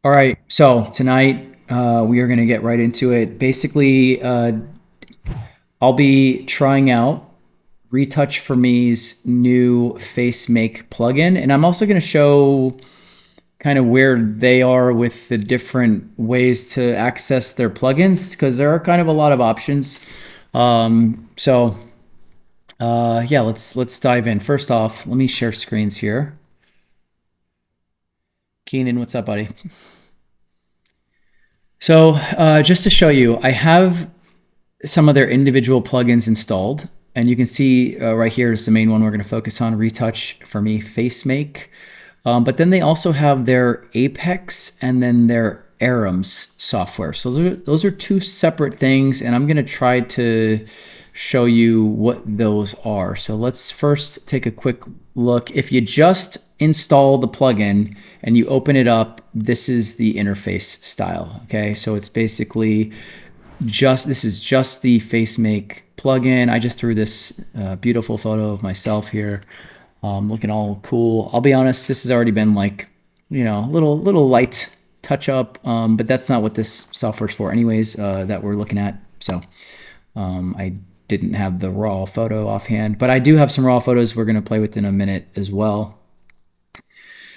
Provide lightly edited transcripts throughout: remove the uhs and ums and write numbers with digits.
All right, so tonight we are going to get right into it. Basically, I'll be trying out Retouch4Me's new face make plugin, and I'm also going to show kind of where they are with the different ways to access their plugins because there are kind of a lot of options. Yeah, let's dive in. First off, let me share screens here. Keenan, what's up, buddy? So just to show you, I have some of their individual plugins installed, and you can see right here is the main one we're going to focus on, Retouch4Me Face Make. But then they also have their Apex and then their Arams software. So those are two separate things, and I'm going to try to show you what those are. So let's first take a quick look. If you just install the plugin and you open it up, this is the interface style. Okay, so it's basically this is just the face make plugin. I just threw this beautiful photo of myself here, looking all cool. I'll be honest, this has already been like, you know, little light touch up, but that's not what this software's for anyways, that we're looking at. So I didn't have the raw photo offhand, but I do have some raw photos we're going to play with in a minute as well.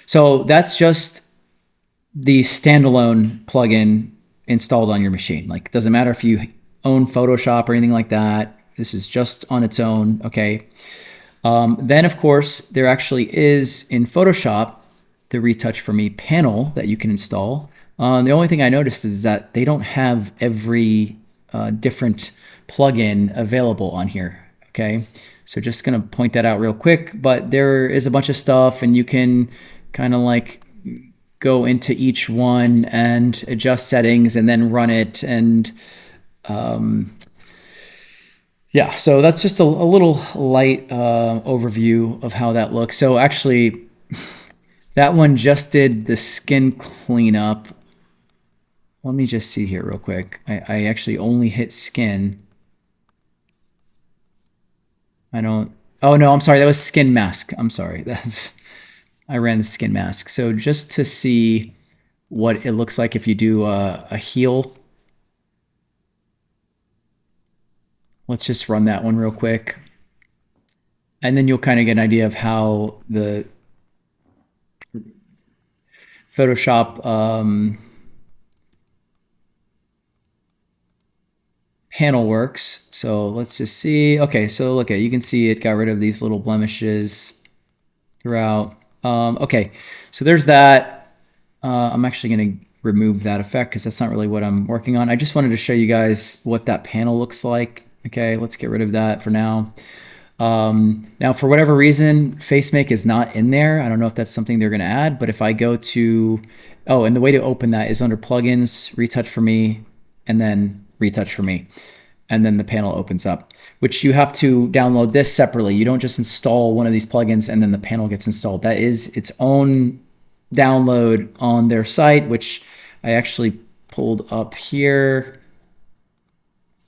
So that's just the standalone plugin installed on your machine. Like, it doesn't matter if you own Photoshop or anything like that. This is just on its own. Okay. Then of course there actually is in Photoshop the Retouch4Me panel that you can install. The only thing I noticed is that they don't have every different plugin available on here. Okay, so just gonna point that out real quick, but there is a bunch of stuff and you can kind of like go into each one and adjust settings and then run it. And yeah, so that's just a little light overview of how that looks. So actually that one just did the skin cleanup. Let me just see here real quick. I actually only hit skin. Oh no, I'm sorry. That was skin mask. I'm sorry. I ran the skin mask. So just to see what it looks like if you do a heel, let's just run that one real quick. And then you'll kind of get an idea of how the Photoshop panel works. So let's just see. Okay, so look at, you can see it got rid of these little blemishes throughout. Okay, so there's that. I'm actually going to remove that effect because that's not really what I'm working on. I just wanted to show you guys what that panel looks like. Okay, let's get rid of that for now. Now, for whatever reason, FaceMake is not in there. I don't know if that's something they're going to add, but if I go to, oh, and the way to open that is under Plugins, Retouch4Me, and then Retouch4Me. And then the panel opens up, which you have to download this separately. You don't just install one of these plugins and then the panel gets installed. That is its own download on their site, which I actually pulled up here.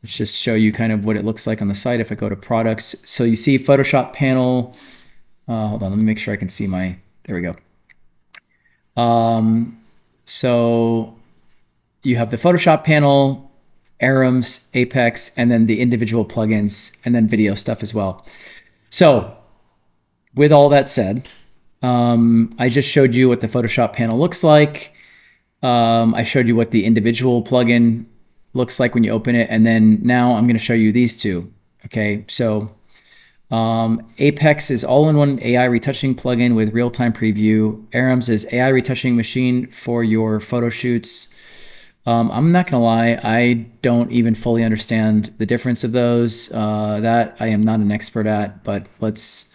Let's just show you kind of what it looks like on the site. If I go to products, so you see Photoshop panel. Hold on, let me make sure I can see my, there we go. So you have the Photoshop panel, Arams, Apex, and then the individual plugins, and then video stuff as well. So with all that said, I just showed you what the Photoshop panel looks like. I showed you what the individual plugin looks like when you open it, and then now I'm going to show you these two. Okay, so Apex is all-in-one AI retouching plugin with real-time preview. Arams is AI retouching machine for your photo shoots. I'm not gonna lie, I don't even fully understand the difference of those. That I am not an expert at, but let's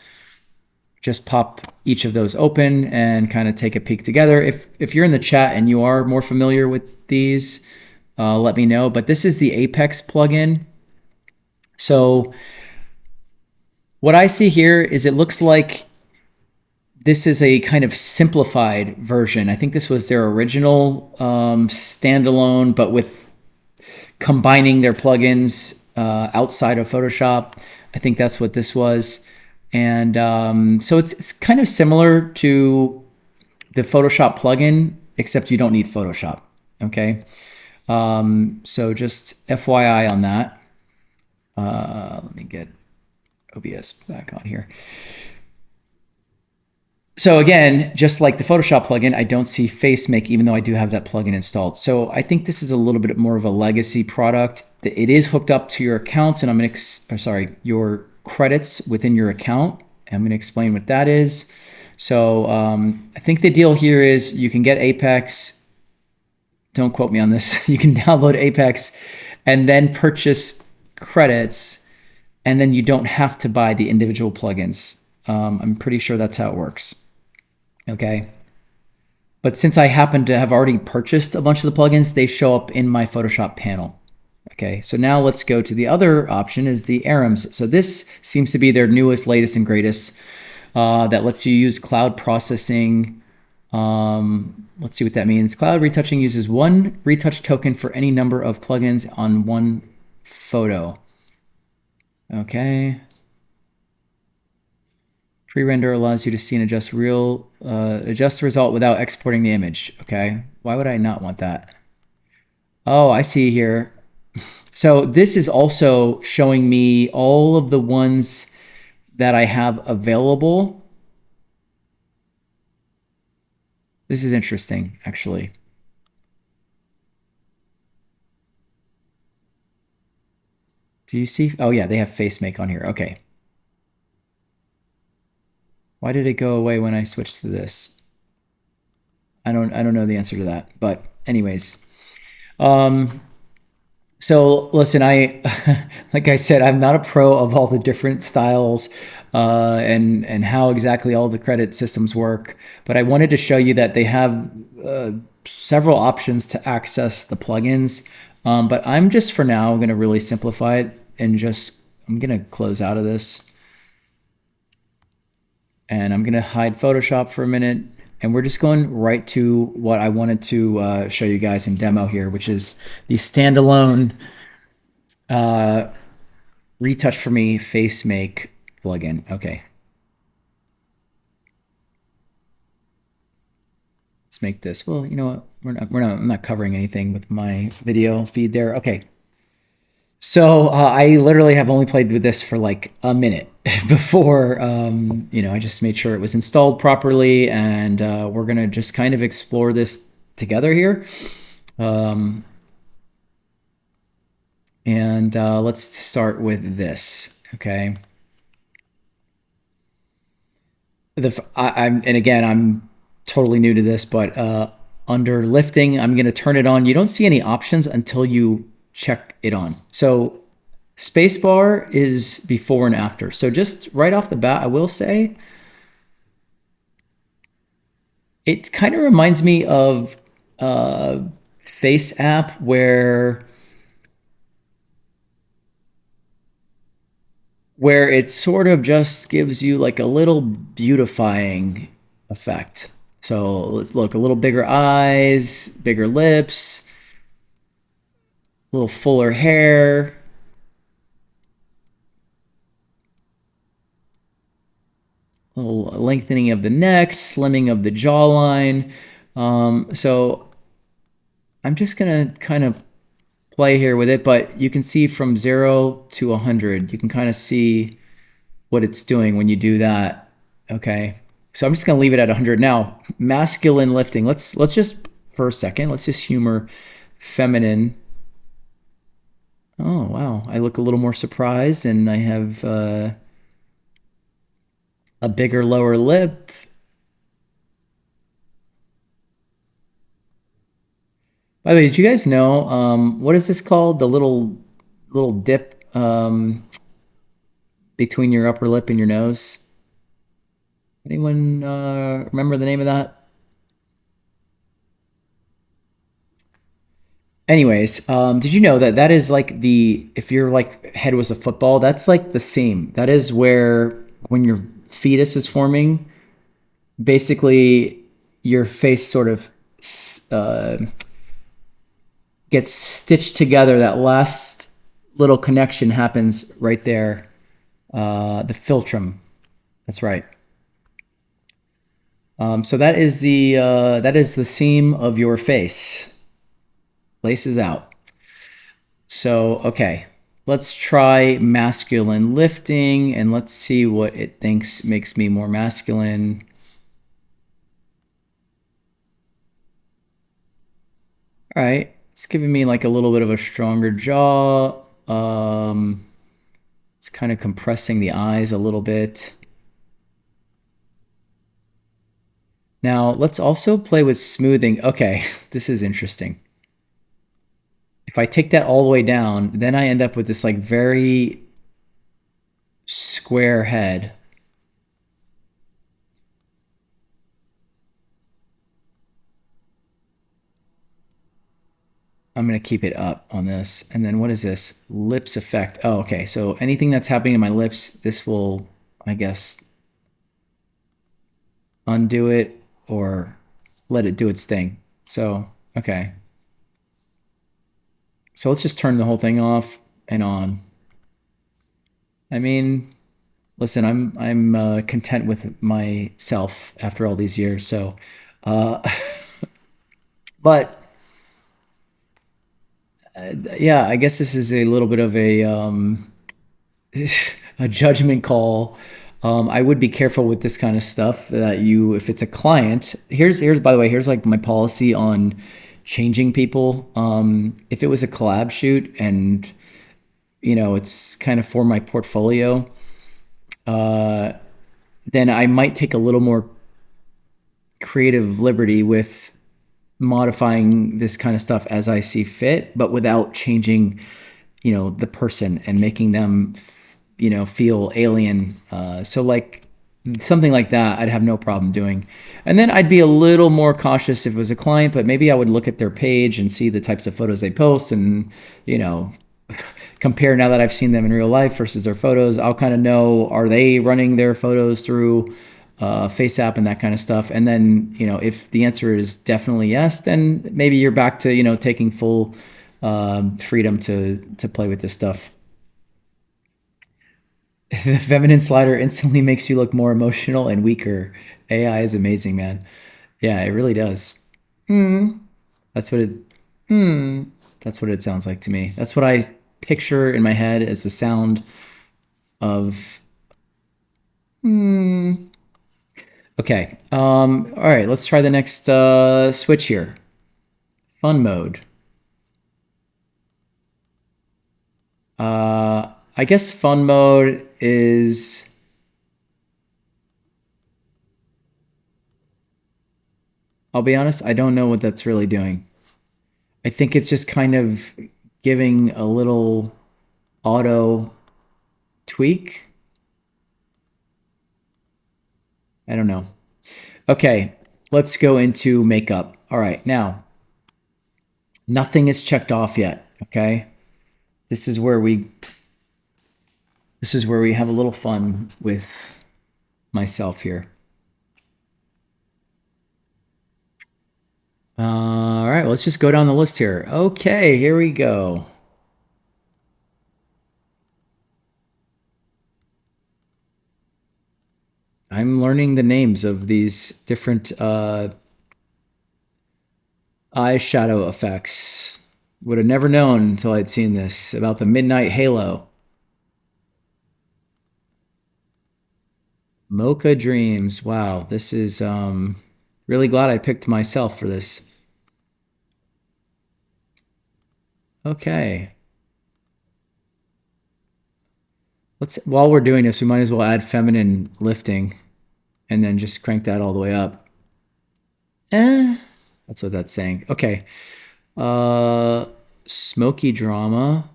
just pop each of those open and kind of take a peek together. If you're in the chat and you are more familiar with these, let me know. But this is the Apex plugin. So what I see here is it looks like this is a kind of simplified version. I think this was their original standalone, but with combining their plugins outside of Photoshop. I think that's what this was. And so it's kind of similar to the Photoshop plugin except you don't need Photoshop. Okay. So just FYI on that. Let me get OBS back on here. So again, just like the Photoshop plugin, I don't see FaceMake even though I do have that plugin installed. So I think this is a little bit more of a legacy product. It is hooked up to your accounts, and I'm going to, your credits within your account. I'm going to explain what that is. So I think the deal here is you can get Apex. Don't quote me on this. You can download Apex and then purchase credits, and then you don't have to buy the individual plugins. I'm pretty sure that's how it works. Okay. But since I happen to have already purchased a bunch of the plugins, they show up in my Photoshop panel. Okay, so now let's go to the other option, is the ARMS. So this seems to be their newest, latest, and greatest that lets you use cloud processing. Let's see what that means. Cloud retouching uses one retouch token for any number of plugins on one photo. Okay. Pre-render allows you to see and adjust the result without exporting the image. Okay, why would I not want that? Oh, I see here. So this is also showing me all of the ones that I have available. This is interesting, actually. Do you see? Oh yeah, they have FaceMake on here. Okay. Why did it go away when I switched to this? I don't know the answer to that. But anyways, so listen, like I said, I'm not a pro of all the different styles and how exactly all the credit systems work. But I wanted to show you that they have several options to access the plugins. But I'm just for now going to really simplify it and I'm going to close out of this. And I'm going to hide Photoshop for a minute. And we're just going right to what I wanted to show you guys in demo here, which is the standalone Retouch4Me FaceMake plugin. Okay. Let's make this. Well, you know what? I'm not covering anything with my video feed there. Okay. So I literally have only played with this for like a minute before, I just made sure it was installed properly, and we're going to just kind of explore this together here. Let's start with this, okay? I'm totally new to this, but under lifting, I'm going to turn it on. You don't see any options until you check it on. So spacebar is before and after. So just right off the bat, I will say it kind of reminds me of Face app where it sort of just gives you like a little beautifying effect. So let's look, a little bigger eyes, bigger lips, a little fuller hair. A little lengthening of the neck, slimming of the jawline. So I'm just going to kind of play here with it, but you can see from 0 to 100, you can kind of see what it's doing when you do that. Okay. So I'm just going to leave it at 100. Now, masculine lifting. Let's just, for a second, let's just humor feminine. Oh, wow. I look a little more surprised, and I have a bigger lower lip. By the way, did you guys know, what is this called? The little dip between your upper lip and your nose? Anyone remember the name of that? Anyways, did you know that is like if your like head was a football, that's like the seam. That is where, when your fetus is forming, basically your face sort of gets stitched together. That last little connection happens right there. The philtrum. That's right. So that is the seam of your face. Laces out. So, okay, let's try masculine lifting and let's see what it thinks makes me more masculine. All right, it's giving me like a little bit of a stronger jaw. It's kind of compressing the eyes a little bit. Now, let's also play with smoothing. Okay, this is interesting. If I take that all the way down, then I end up with this like very square head. I'm going to keep it up on this. And then what is this? Lips effect. Oh, okay. So anything that's happening in my lips, this will, I guess, undo it or let it do its thing. So, okay. So let's just turn the whole thing off and on. I mean, listen, I'm content with myself after all these years. So, uh, but yeah, I guess this is a little bit of a judgment call. I would be careful with this kind of stuff that you, if it's a client, here's by the way, here's like my policy on changing people. If it was a collab shoot and it's kind of for my portfolio, then I might take a little more creative liberty with modifying this kind of stuff as I see fit, but without changing, the person and making them, feel alien. So like something like that, I'd have no problem doing. And then I'd be a little more cautious if it was a client, but maybe I would look at their page and see the types of photos they post and, compare now that I've seen them in real life versus their photos. I'll kind of know, are they running their photos through Face app and that kind of stuff. And then, if the answer is definitely yes, then maybe you're back to, taking full freedom to play with this stuff. The feminine slider instantly makes you look more emotional and weaker. AI is amazing, man. Yeah, it really does. That's what it. That's what it sounds like to me. That's what I picture in my head as the sound of. Okay. All right. Let's try the next switch here. Fun mode. I guess fun mode is. I'll be honest. I don't know what that's really doing. I think it's just kind of giving a little auto tweak. I don't know. Okay, let's go into makeup. All right, now nothing is checked off yet. Okay, this is where we have a little fun with myself here. All right, let's just go down the list here. Okay, here we go. I'm learning the names of these different eyeshadow effects. Would have never known until I'd seen this about the Midnight Halo. Mocha Dreams. Wow, this is really glad I picked myself for this. Okay. Let's while we're doing this, we might as well add feminine lifting and then just crank that all the way up. That's what that's saying. Okay. Uh Smoky drama.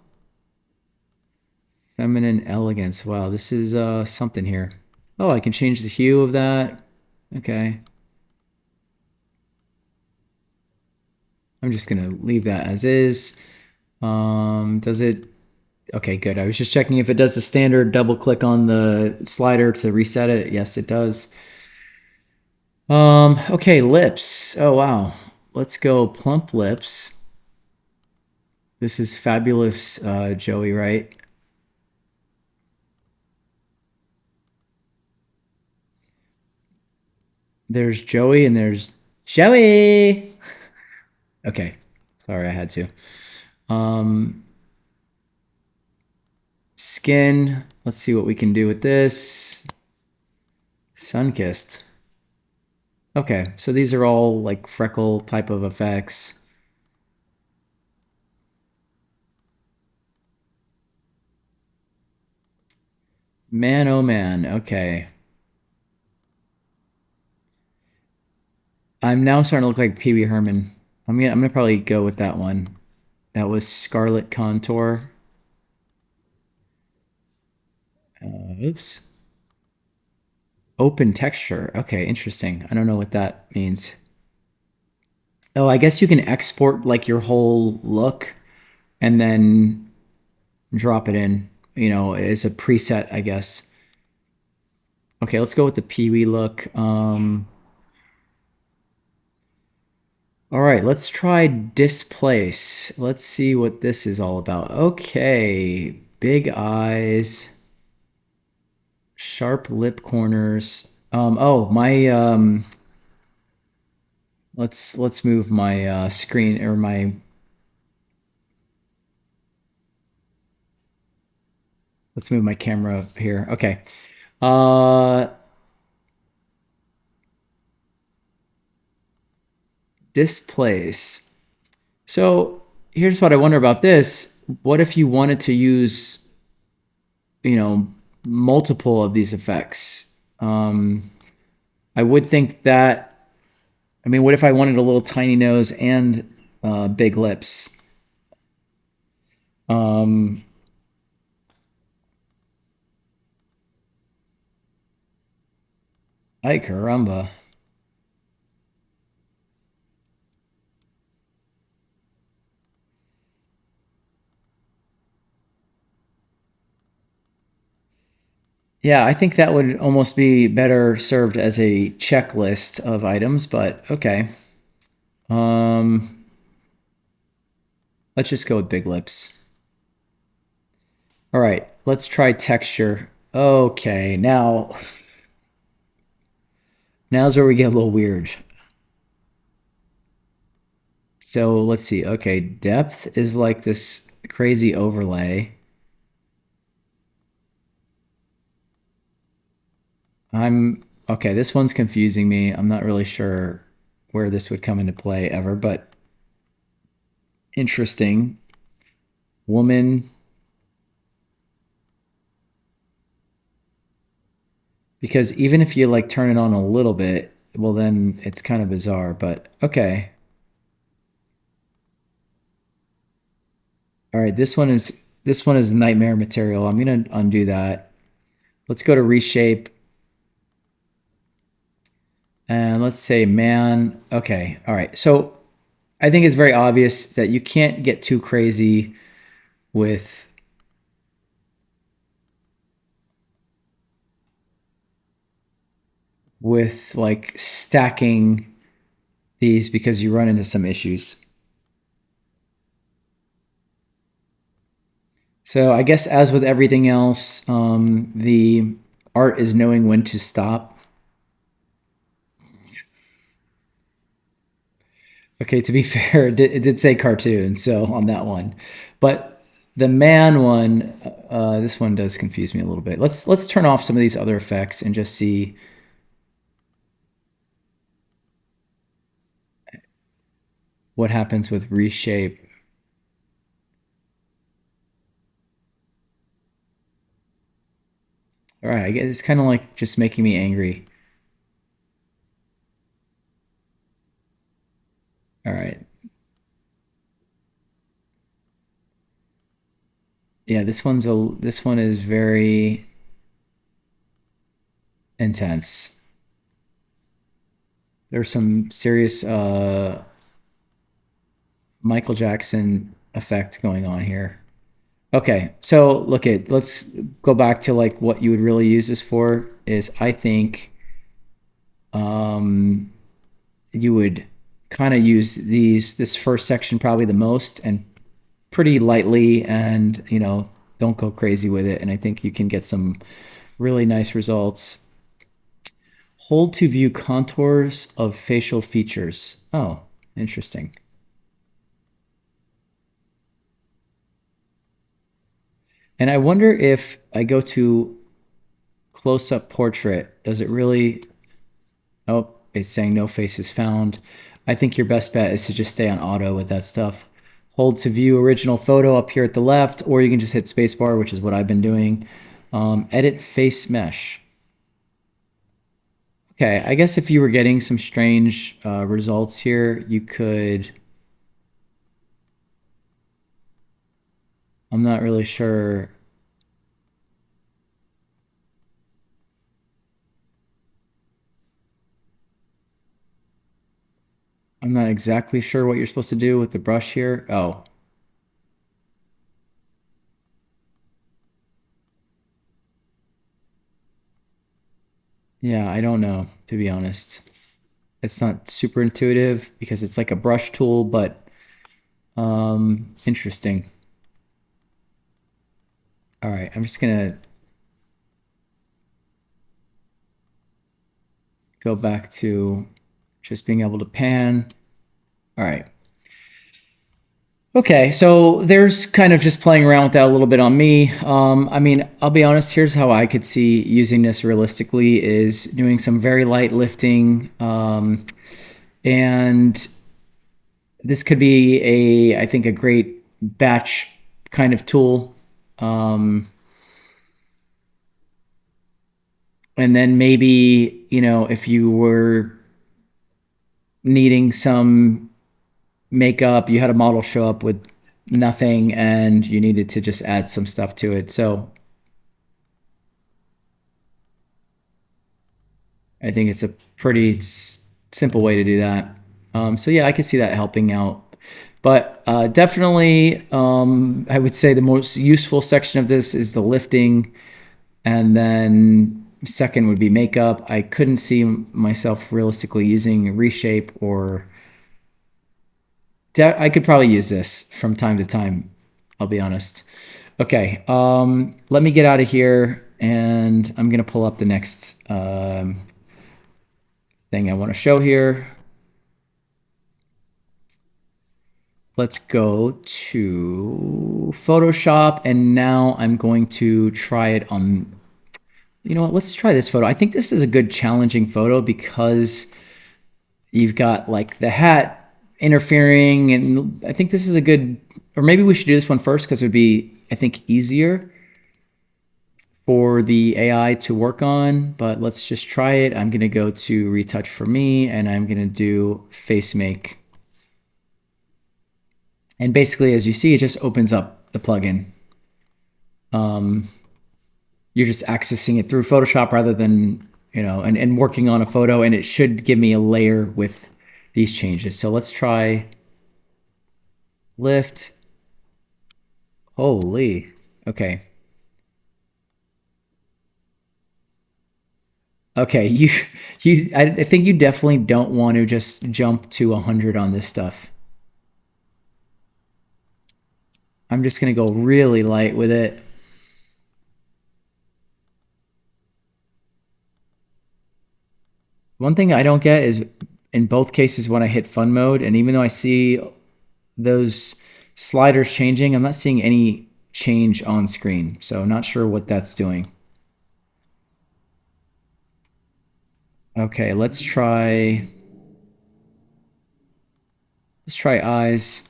Feminine elegance. Wow, this is something here. Oh, I can change the hue of that. Okay. I'm just gonna leave that as is. Does it? Okay, good. I was just checking if it does the standard double click on the slider to reset it. Yes, it does. Okay, lips. Oh wow. Let's go plump lips. This is fabulous, Joey, right? There's Joey and there's Joey. Okay. Sorry, I had to. Um, Skin. Let's see what we can do with this. Sunkissed. Okay, so these are all like freckle type of effects. Man, oh man. Okay. I'm now starting to look like Pee Wee Herman. I'm gonna probably go with that one. That was Scarlet Contour. Oops. Open texture. Okay, interesting. I don't know what that means. Oh, I guess you can export like your whole look and then drop it in, as a preset, I guess. Okay, let's go with the Pee Wee look. All right, let's try displace. Let's see what this is all about. Okay, big eyes, sharp lip corners. Oh, my let's move my screen or my let's move my camera here. Okay. Uh Displace. So here's what I wonder about this. What if you wanted to use, you know, multiple of these effects? I would think that, I mean, what if I wanted a little tiny nose and big lips? Um, Ay caramba. Yeah, I think that would almost be better served as a checklist of items, but okay. Um, let's just go with big lips. All right, let's try texture. Okay, now's where we get a little weird. So let's see. Okay, depth is like this crazy overlay. Okay, this one's confusing me. I'm not really sure where this would come into play ever, but interesting. Woman, because even if you like turn it on a little bit, well then it's kind of bizarre, but okay. All right, this one is nightmare material. I'm going to undo that. Let's go to reshape and let's say man. Okay. All right. So I think it's very obvious that you can't get too crazy with like stacking these because you run into some issues. So I guess as with everything else, the art is knowing when to stop. Okay, to be fair, it did say cartoon, so on that one, but the man one, this one does confuse me a little bit. Let's turn off some of these other effects and just see what happens with reshape. All right, I guess it's kind of like just making me angry. All right, yeah, this one is very intense. There's some serious Michael Jackson effect going on here. Okay, so let's go back to like what you would really use this for is I think you would kind of use this first section probably the most and pretty lightly and don't go crazy with it and I think you can get some really nice results. Hold to view contours of facial features. Oh, interesting. And I wonder if I go to close-up portrait, does it really... Oh, it's saying no faces found. I think your best bet is to just stay on auto with that stuff. Hold to view original photo up here at the left, or you can just hit spacebar, which is what I've been doing. Edit face mesh. Okay, I guess if you were getting some strange results here, you could... I'm not really sure. I'm not exactly sure what you're supposed to do with the brush here. Oh. Yeah, I don't know, to be honest. It's not super intuitive because it's like a brush tool, but interesting. All right, I'm just gonna go back to just being able to pan. All right. Okay, so there's kind of just playing around with that a little bit on me. I mean, I'll be honest, here's how I could see using this realistically is doing some very light lifting. And this could be I think, a great batch kind of tool. And then maybe, if you were needing some makeup, you had a model show up with nothing and you needed to just add some stuff to it. So I think it's a pretty simple way to do that. So yeah, I could see that helping out. But definitely, I would say the most useful section of this is the lifting. And then second would be makeup. I couldn't see myself realistically using reshape or... I could probably use this from time to time, I'll be honest. Okay, let me get out of here and I'm gonna pull up the next thing I want to show here. Let's go to Photoshop and now I'm going to try it on... You know what, let's try this photo. I think this is a good challenging photo because you've got like the hat interfering, and I think this is a good... Or maybe we should do this one first because it would be, I think, easier for the AI to work on, but let's just try it. I'm gonna go to Retouch4Me and I'm gonna do face make. And basically, as you see, it just opens up the plugin. You're just accessing it through Photoshop rather than, and working on a photo, and it should give me a layer with these changes. So let's try lift. Holy, okay. Okay, I think you definitely don't want to just jump to 100 on this stuff. I'm just gonna go really light with it. One thing I don't get is in both cases when I hit fun mode, and even though I see those sliders changing, I'm not seeing any change on screen. So I'm not sure what that's doing. Okay, let's try eyes.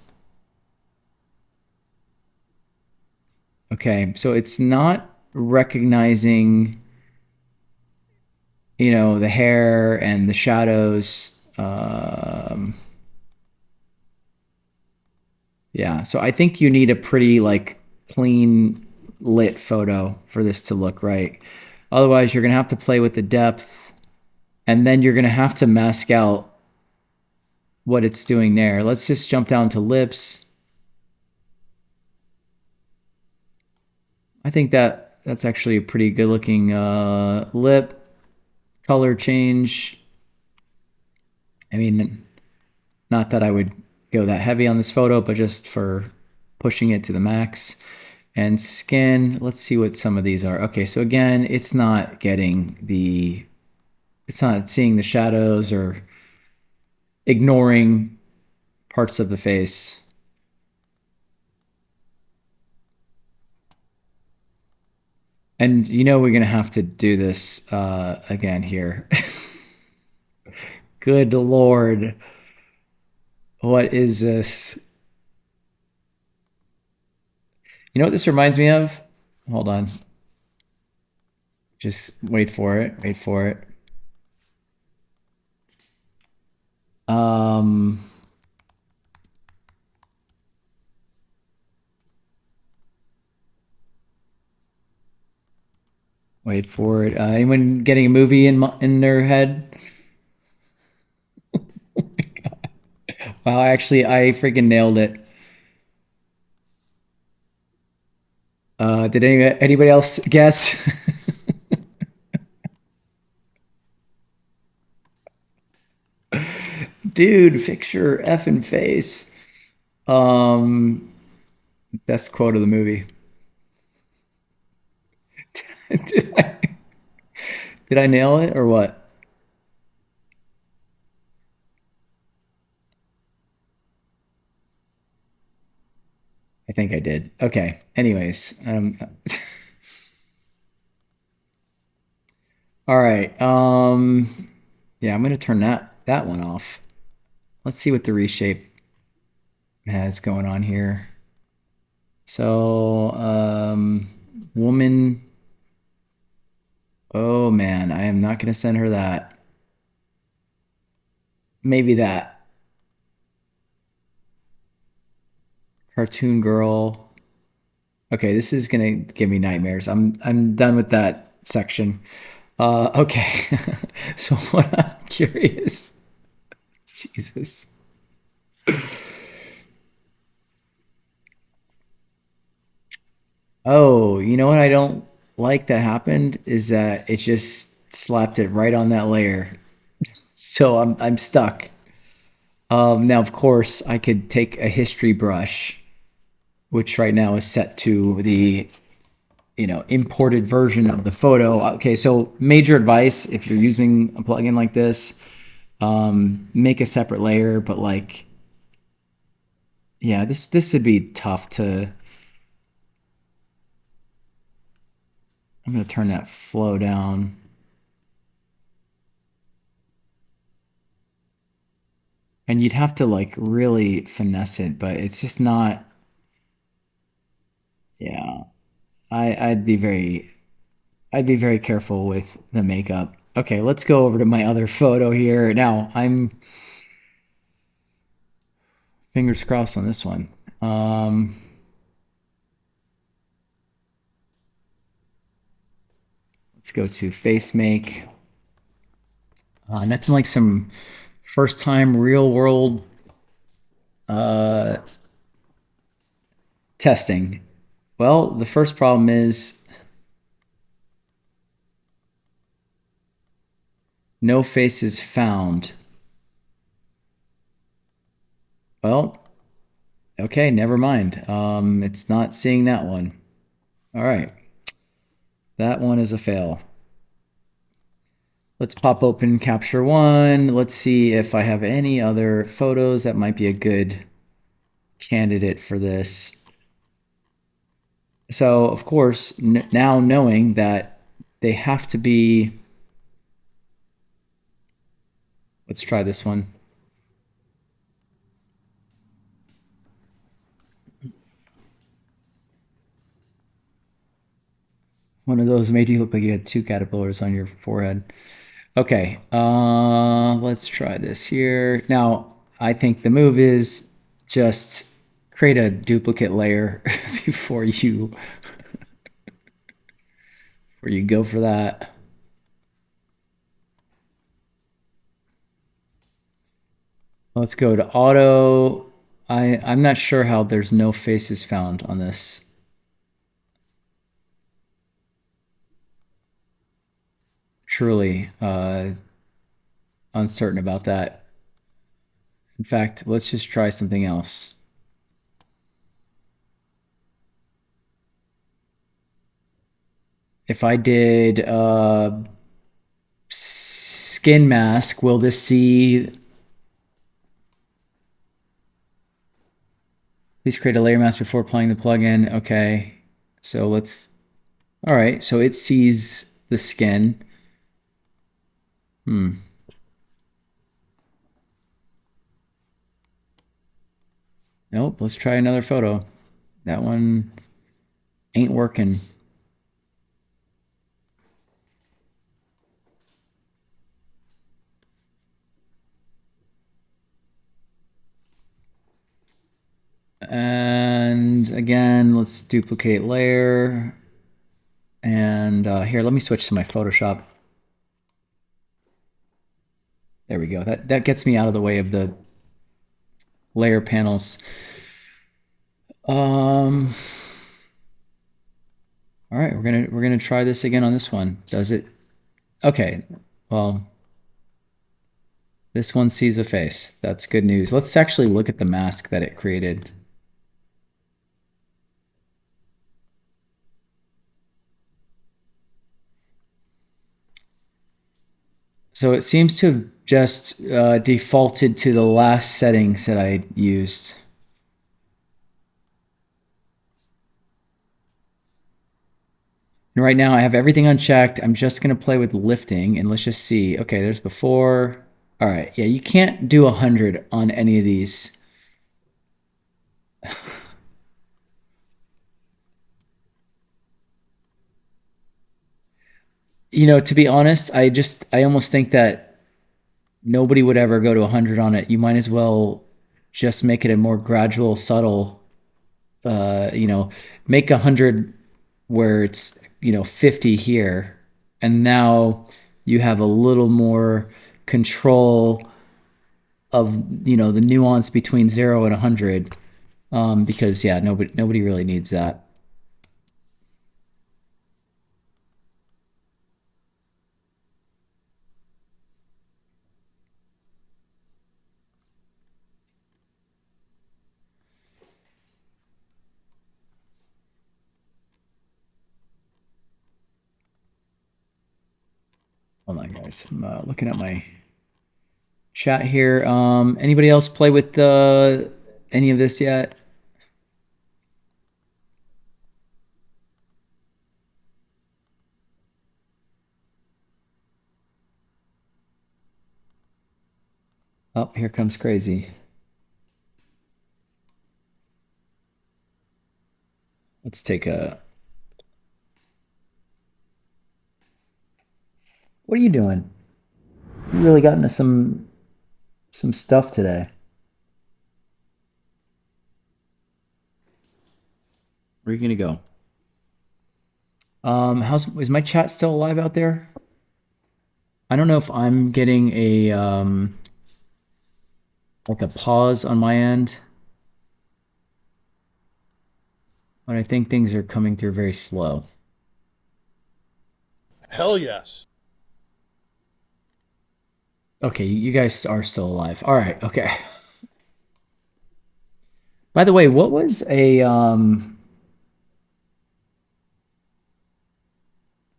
Okay, so it's not recognizing, the hair and the shadows. Yeah, so I think you need a pretty like clean lit photo for this to look right. Otherwise, you're gonna have to play with the depth, and then you're gonna have to mask out what it's doing there. Let's just jump down to lips. I think that's actually a pretty good looking lip. Color change. I mean, not that I would go that heavy on this photo, but just for pushing it to the max. And skin, let's see what some of these are. Okay, so again, it's not getting the It's not seeing the shadows or ignoring parts of the face. And you know we're gonna have to do this again here. Good Lord. What is this? You know what this reminds me of? Hold on. Just wait for it. Wait for it. Um, Wait for it. Anyone getting a movie in their head? Wow, actually, I freaking nailed it. Did anybody else guess? Dude, fix your effing face. Um, Best quote of the movie. did I did I nail it or what? I think I did. Okay. Anyways, all right. Yeah, I'm gonna turn that one off. Let's see what the reshape has going on here. So, woman. Oh man, I am not gonna send her that. Maybe that cartoon girl. Okay, this is gonna give me nightmares. I'm done with that section. Okay. So what I'm curious. Jesus. Oh, you know what I don't like that happened is that it just slapped it right on that layer. So I'm stuck. Now of course I could take a history brush, which right now is set to the imported version of the photo. Okay, so major advice if you're using a plugin like this, make a separate layer, but like yeah, this would be tough to. I'm gonna turn that flow down. And you'd have to like really finesse it, but it's just not. Yeah, I'd be very careful with the makeup. Okay, let's go over to my other photo here. Now I'm fingers crossed on this one. Let's go to face make. Nothing like some first time real world testing. Well, the first problem is no faces found. Well, okay, never mind. It's not seeing that one. All right, that one is a fail. Let's pop open Capture One. Let's see if I have any other photos that might be a good candidate for this. So, of course, now knowing that they have to be, let's try this one. One of those made you look like you had two caterpillars on your forehead. Okay, let's try this here. Now, I think the move is just create a duplicate layer before you go for that. Let's go to auto. I'm not sure how there's no faces found on this. Truly uncertain about that. In fact, let's just try something else. If I did skin mask, will this see... Please create a layer mask before applying the plugin. Okay, so let's... All right, so it sees the skin. Nope, let's try another photo. That one ain't working. And again, let's duplicate layer. And here, let me switch to my Photoshop. There we go. That gets me out of the way of the layer panels. All right, we're gonna try this again on this one. Does it? Okay. Well, this one sees a face. That's good news. Let's actually look at the mask that it created. So it seems to have just defaulted to the last settings that I used. And right now I have everything unchecked. I'm just going to play with lifting and let's just see. Okay, there's before. All right, yeah, you can't do 100 on any of these. You know, to be honest, I almost think that nobody would ever go to 100 on it. You might as well just make it a more gradual, subtle, you know, make 100 where it's, you know, 50 here. And now you have a little more control of, you know, the nuance between 0 and 100. Because yeah, nobody really needs that. Hold on, guys. I'm looking at my chat here. Anybody else play with any of this yet? Oh, here comes crazy. Let's take a... What are you doing? You really got into some stuff today. Where are you gonna go? Is my chat still alive out there? I don't know if I'm getting a like a pause on my end, but I think things are coming through very slow. Hell yes. Okay, you guys are still alive. All right, okay. By the way, what was a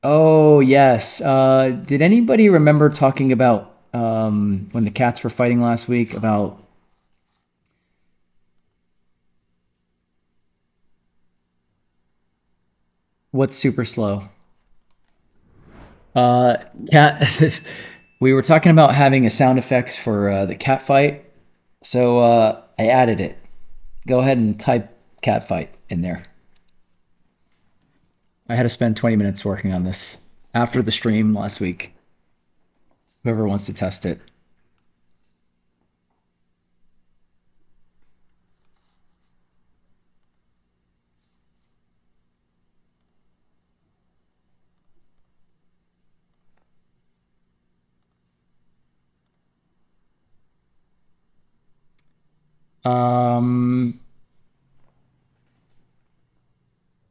Oh, yes. Did anybody remember talking about when the cats were fighting last week about what's super slow? Cat. We were talking about having a sound effects for the cat fight, so I added it. Go ahead and type cat fight in there. I had to spend 20 minutes working on this after the stream last week. Whoever wants to test it.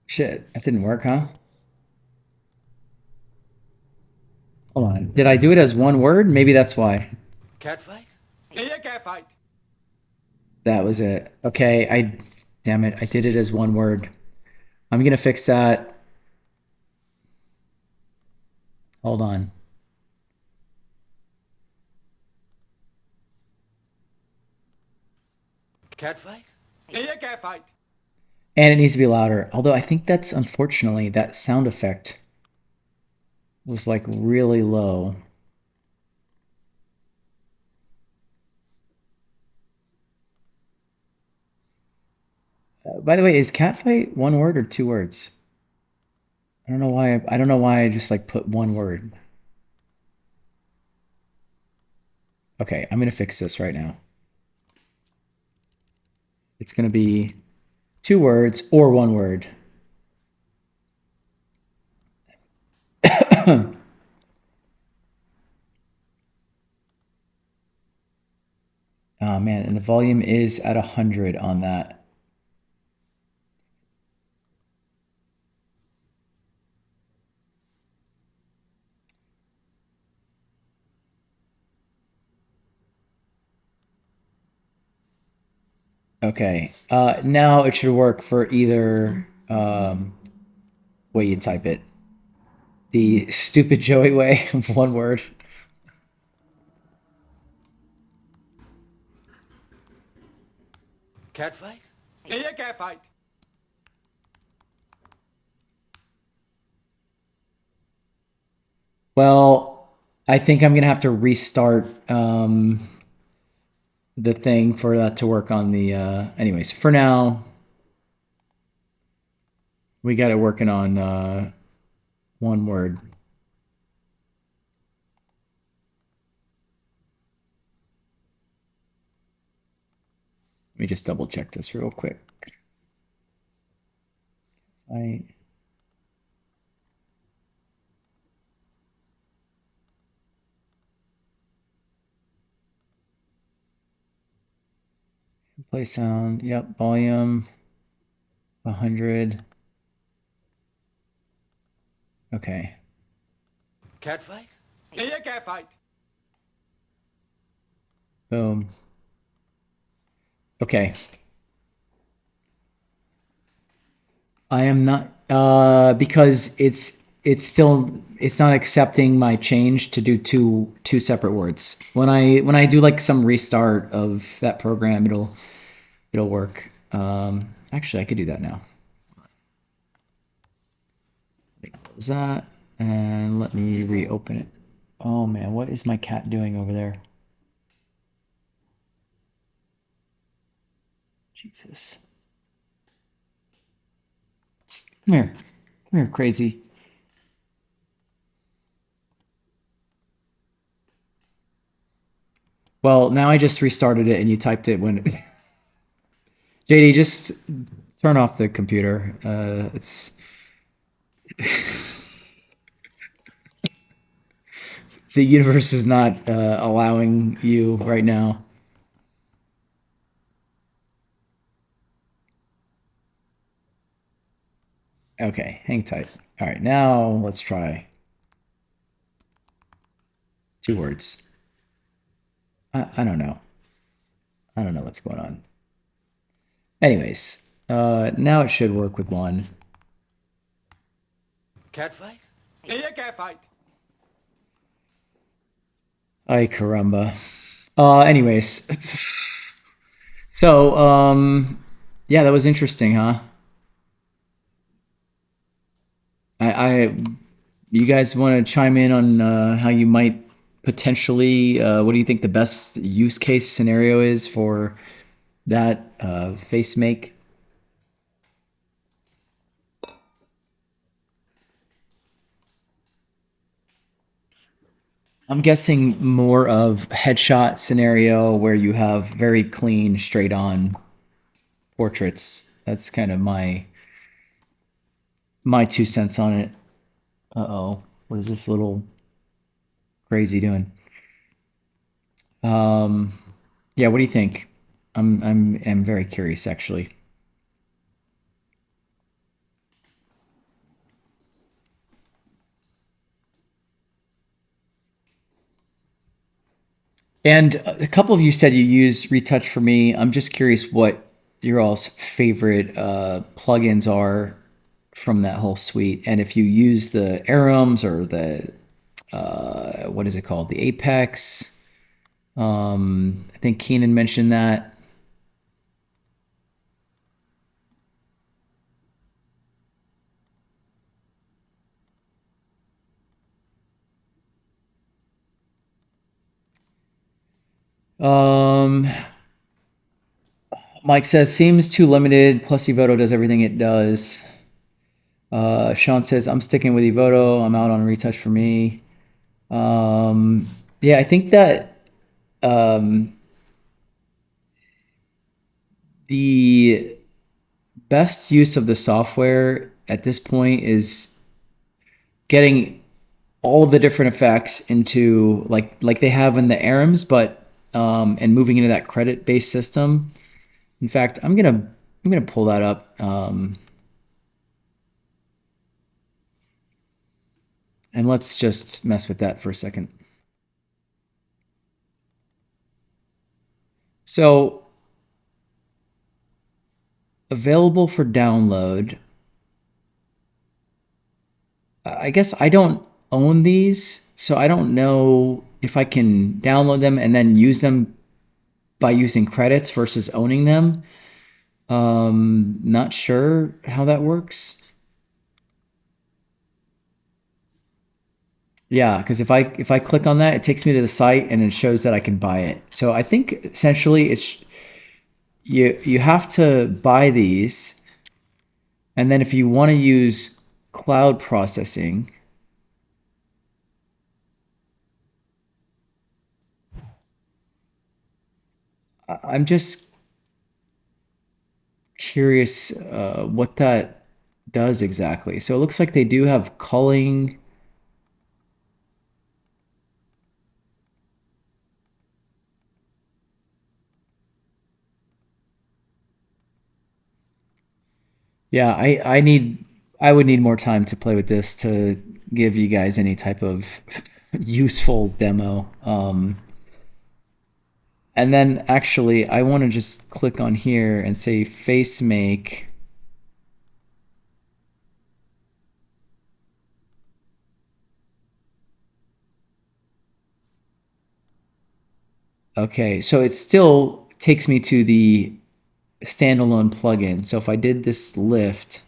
Shit, that didn't work, huh? Hold on. Did I do it as one word? Maybe that's why. Cat fight? Yeah, cat fight. That was it. Okay, damn it, I did it as one word. I'm gonna fix that. Hold on. Cat fight? Yeah, cat fight. And it needs to be louder. Although I think that's, unfortunately, that sound effect was like really low. By the way, is catfight one word or two words? I don't know why. I don't know why I just like put one word. Okay, I'm gonna fix this right now. It's gonna be two words or one word. Oh man, and the volume is at 100 on that. Okay, now it should work for either way you type it. The stupid Joey way of one word. Cat fight? Yeah, cat fight. Well, I think I'm gonna have to restart the thing for that to work on the. Anyways, for now, we got it working on one word. Let me just double check this real quick. Play sound. Yep, volume 100. Okay. Cat fight? Yeah, cat fight. Boom. Okay. I am not because it's not accepting my change to do two separate words. When I do like some restart of that program, it'll work. Actually, I could do that now. Close that and let me reopen it. Oh man, what is my cat doing over there? Jesus. Come here. Come here, crazy. Well, now I just restarted it and you typed it when JD, just turn off the computer. It's the universe is not allowing you right now. Okay, hang tight. All right, now let's try two words. I don't know. I don't know what's going on. Anyways, now it should work with one. Cat fight? Yeah, cat fight. Ay caramba. Anyways. So, yeah, that was interesting, huh? I you guys want to chime in on how you might potentially, what do you think the best use case scenario is for that face make? I'm guessing more of headshot scenario where you have very clean, straight on portraits. That's kind of my 2 cents on it. Uh-oh. What is this little crazy doing? Yeah, what do you think? I'm very curious actually. And a couple of you said you use Retouch4Me. I'm just curious what your all's favorite plugins are from that whole suite, and if you use the Arums or the what is it called, the Apex. I think Keenan mentioned that. Um, Mike says seems too limited. Plus, Evoto does everything it does. Sean says I'm sticking with Evoto. I'm out on Retouch for me. Yeah, I think that the best use of the software at this point is getting all of the different effects into like they have in the ARMs, but and moving into that credit based system. In fact, I'm gonna pull that up and let's just mess with that for a second. So available for download. I guess I don't own these, so I don't know if I can download them and then use them by using credits versus owning them. Not sure how that works. Yeah, because if I click on that, it takes me to the site and it shows that I can buy it. So I think essentially it's you have to buy these, and then if you want to use cloud processing, I'm just curious what that does exactly. So it looks like they do have culling. Yeah, I would need more time to play with this to give you guys any type of useful demo. And then actually, I want to just click on here and say face make. Okay, so it still takes me to the standalone plugin. So if I did this lift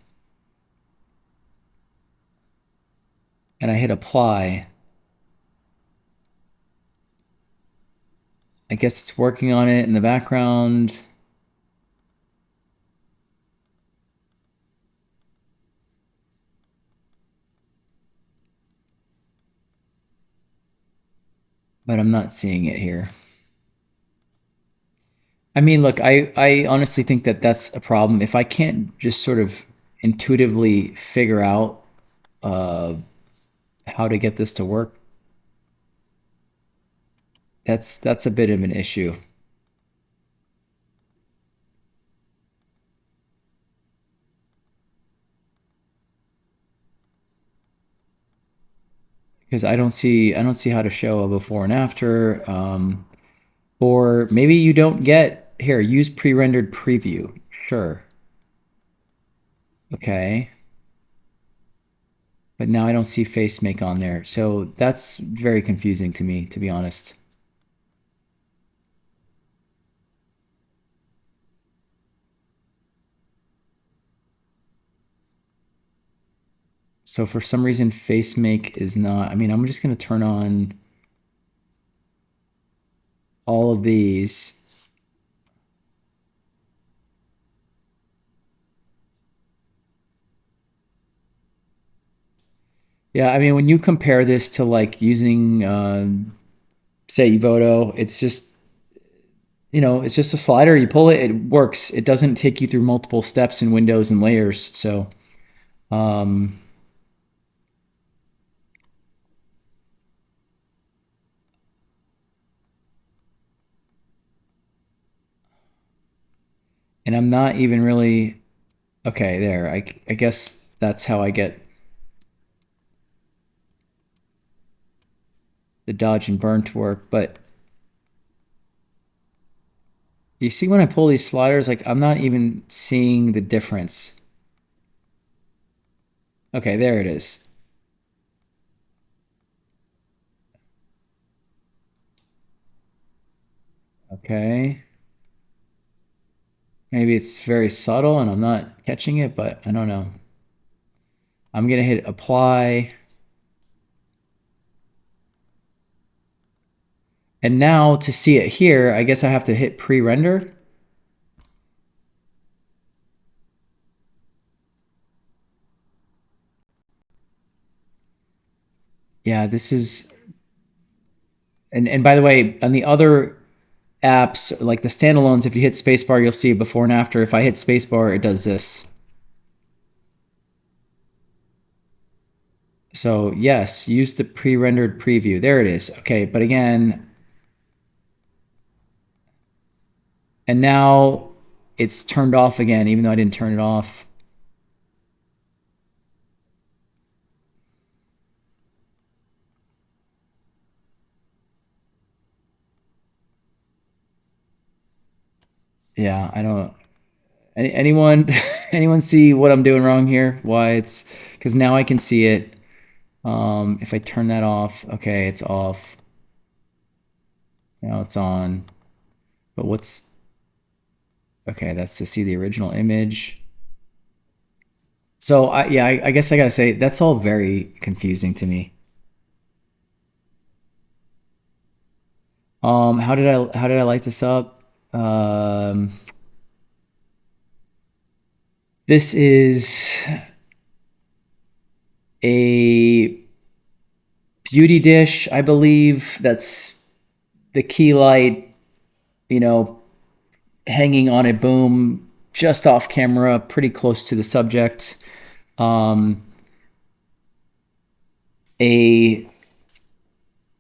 and I hit apply, I guess it's working on it in the background. But I'm not seeing it here. I mean, look, I honestly think that that's a problem. If I can't just sort of intuitively figure out how to get this to work, that's a bit of an issue. Because I don't see how to show a before and after. Or maybe you don't get here. Use pre-rendered preview. Sure. Okay. But now I don't see face make on there. So that's very confusing to me, to be honest. So for some reason, face make is not. I mean, I'm just going to turn on all of these. Yeah, I mean, when you compare this to like using, say, Evoto, it's just, it's just a slider. You pull it, it works. It doesn't take you through multiple steps in windows and layers. So, um, and I'm not even really, okay, there. I guess that's how I get the dodge and burn to work. But you see when I pull these sliders, like I'm not even seeing the difference. Okay, there it is. Okay. Maybe it's very subtle and I'm not catching it, but I don't know. I'm going to hit apply. And now to see it here, I guess I have to hit pre-render. Yeah, this is, and by the way, on the other apps, like the standalones, if you hit spacebar, you'll see before and after. If I hit spacebar, it does this. So yes, use the pre-rendered preview. There it is. Okay, but again, and now it's turned off again, even though I didn't turn it off. Yeah, I don't. Anyone, anyone see what I'm doing wrong here? Why it's because now I can see it. If I turn that off, okay, it's off. Now it's on. But what's okay? That's to see the original image. So yeah, I guess I gotta say that's all very confusing to me. How did I light this up? This is a beauty dish, I believe. That's the key light, you know, hanging on a boom just off camera, pretty close to the subject. A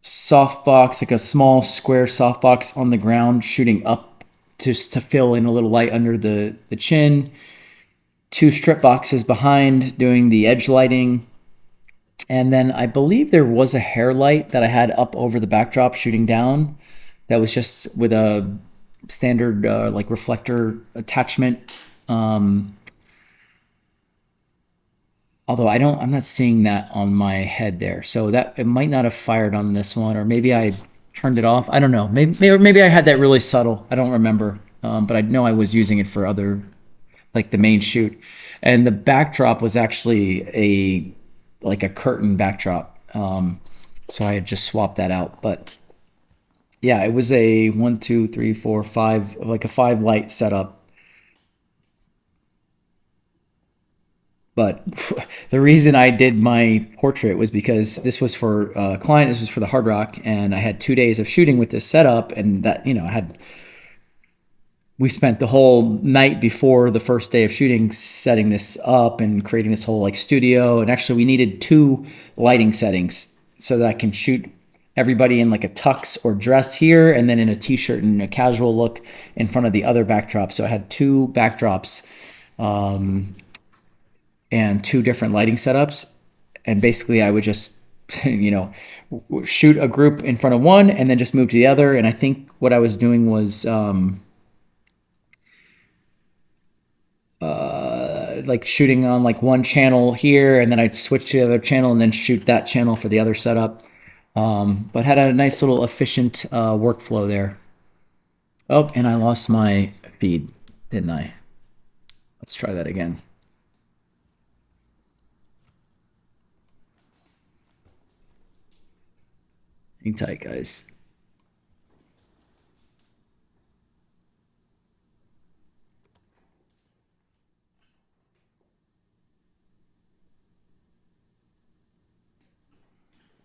softbox, like a small square softbox on the ground, shooting up just to fill in a little light under the chin. Two strip boxes behind doing the edge lighting. And then I believe there was a hair light that I had up over the backdrop shooting down that was just with a standard like reflector attachment. Although I'm not seeing that on my head there. So that it might not have fired on this one, or maybe I turned it off. I don't know. Maybe I had that really subtle. I don't remember. But I know I was using it for other, like the main shoot. And the backdrop was actually like a curtain backdrop. So I had just swapped that out. But yeah, it was a 1, 2, 3, 4, 5, like a 5 light setup. But the reason I did my portrait was because this was for a client. This was for the Hard Rock, and I had 2 days of shooting with this setup, and that we spent the whole night before the first day of shooting setting this up and creating this whole like studio. And actually, we needed 2 lighting settings so that I can shoot everybody in like a tux or dress here, and then in a t-shirt and a casual look in front of the other backdrop. So I had 2 backdrops. And 2 different lighting setups. And basically I would just, shoot a group in front of one and then just move to the other. And I think what I was doing was like shooting on like one channel here, and then I'd switch to the other channel and then shoot that channel for the other setup. But had a nice little efficient workflow there. Oh, and I lost my feed, didn't I? Let's try that again. Hang tight, guys.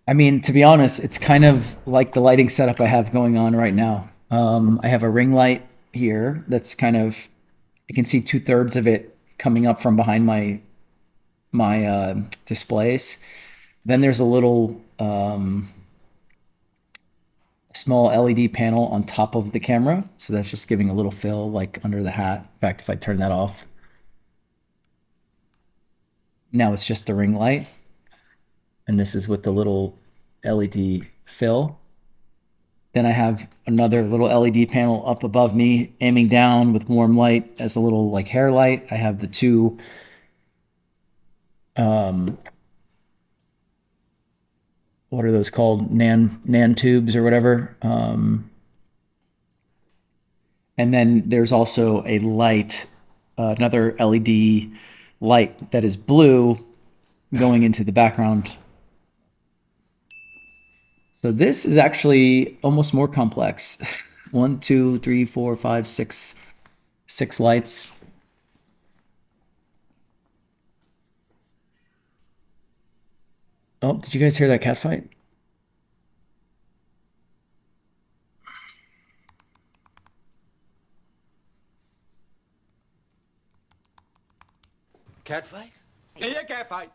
I mean, to be honest, it's kind of like the lighting setup I have going on right now. I have a ring light here that's kind of, you can see 2/3 of it coming up from behind my displays. Then there's a little small LED panel on top of the camera, so that's just giving a little fill like under the hat. In fact, if I turn that off, now it's just the ring light, and this is with the little LED fill. Then I have another little LED panel up above me aiming down with warm light as a little like hair light. I have the 2 what are those called? Nan tubes or whatever. And then there's also a light, another LED light that is blue going into the background. So this is actually almost more complex. One, two, three, four, five, six lights. Oh, did you guys hear that cat fight? Cat fight? Yeah, cat fight.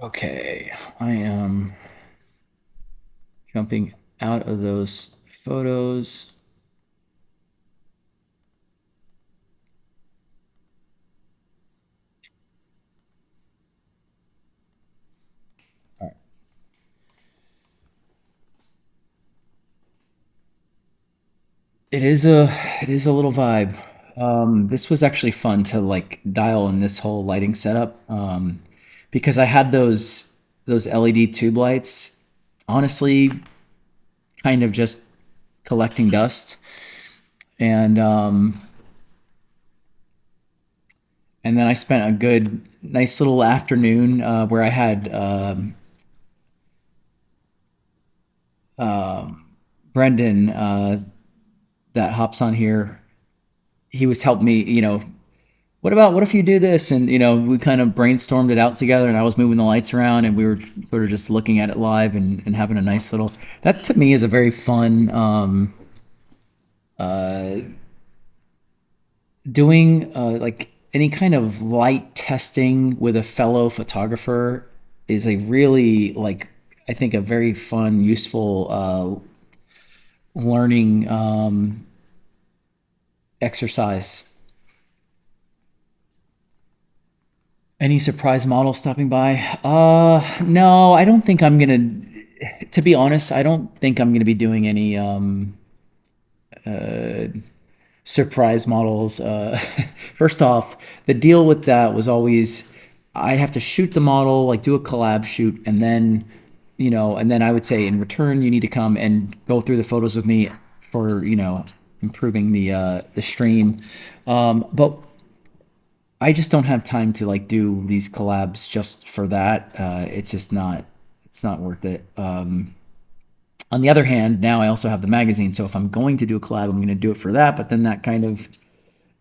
Okay, I am jumping out of those photos. It is a it is a little vibe. This was actually fun to like dial in this whole lighting setup because I had those LED tube lights. Honestly, kind of just collecting dust, and and then I spent a good, nice little afternoon where I had Brendan that hops on here. He was helping me, what if you do this? And, we kind of brainstormed it out together and I was moving the lights around and we were sort of just looking at it live and having a nice little, that to me is a very fun, doing like any kind of light testing with a fellow photographer is a really like, I think a very fun, useful, learning, exercise. Any surprise model stopping by? No, I don't think I'm gonna. To be honest, I don't think I'm gonna be doing any surprise models. First off, the deal with that was always I have to shoot the model, like do a collab shoot, and then, and then I would say in return you need to come and go through the photos with me for improving the stream. But I just don't have time to like do these collabs just for that. It's just not. It's not worth it. On the other hand, now I also have the magazine, so if I'm going to do a collab, I'm going to do it for that. But then that kind of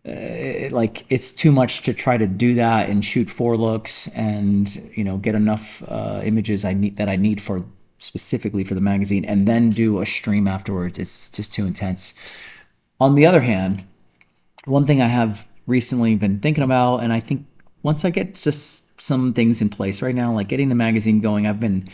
like it's too much to try to do that and shoot four looks and get enough images I need for specifically for the magazine, and then do a stream afterwards. It's just too intense. On the other hand, one thing I have recently been thinking about, and I think once I get just some things in place right now, like getting the magazine going, I've been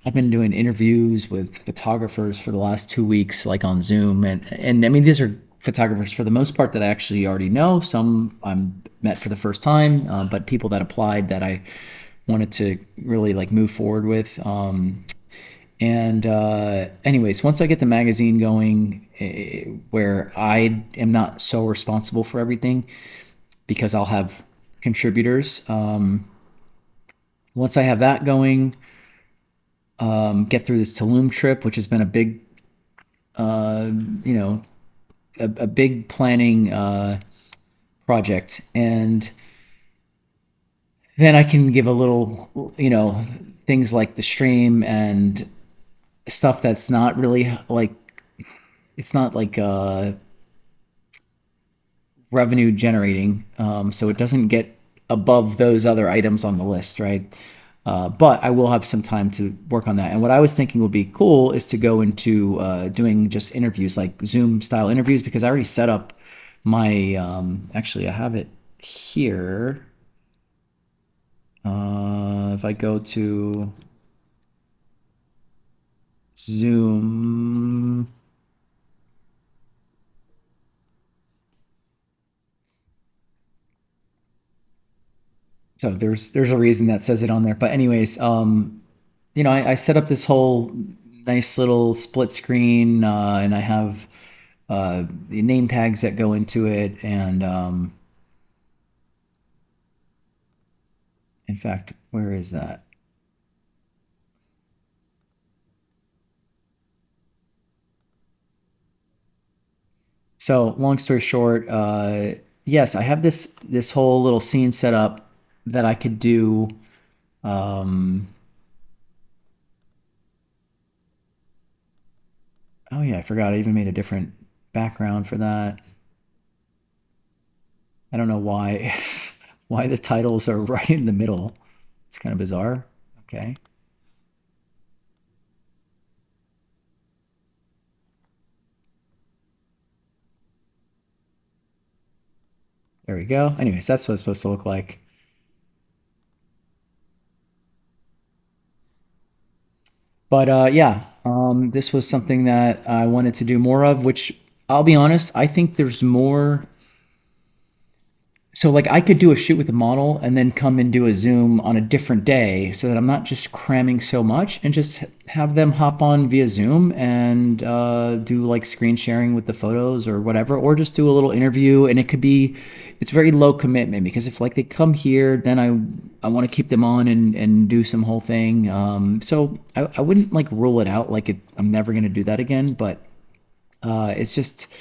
doing interviews with photographers for the last 2 weeks, like on Zoom, and I mean these are photographers for the most part that I actually already know. Some I'm met for the first time, but people that applied that I wanted to really like move forward with. And anyways, once I get the magazine going, where I am not so responsible for everything because I'll have contributors. Once I have that going, get through this Tulum trip, which has been a big, you know, a big planning project, and then I can give a little, things like the stream and stuff that's not really like it's not like revenue generating, so it doesn't get above those other items on the list, right? But I will have some time to work on that. And what I was thinking would be cool is to go into doing just interviews, like Zoom style interviews, because I already set up my. Actually, I have it here. If I go to Zoom, so there's a reason that says it on there. But anyways, I set up this whole nice little split screen, and I have the name tags that go into it, and in fact, where is that? So long story short, yes, I have this whole little scene set up that I could do. Um, oh yeah, I forgot. I even made a different background for that. I don't know why why the titles are right in the middle. It's kind of bizarre. Okay, there we go. Anyways, that's what it's supposed to look like. But yeah, this was something that I wanted to do more of, which I'll be honest, I think there's more. So like I could do a shoot with a model and then come and do a Zoom on a different day so that I'm not just cramming so much and just have them hop on via Zoom and do like screen sharing with the photos or whatever, or just do a little interview. And it could be, it's very low commitment because if like they come here, then I want to keep them on and do some whole thing. So I wouldn't like rule it out like I'm never going to do that again, but it's just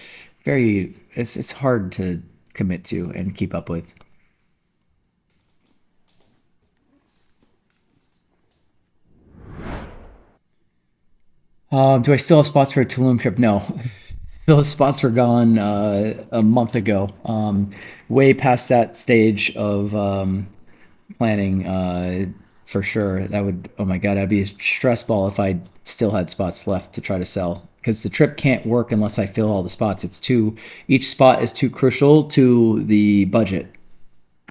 it's hard to commit to and keep up with. Do I still have spots for a Tulum trip? No. Those spots were gone a month ago. Way past that stage of planning for sure. That would, oh my God, I'd be a stress ball if I still had spots left to try to sell. Because the trip can't work unless I fill all the spots. Each spot is too crucial to the budget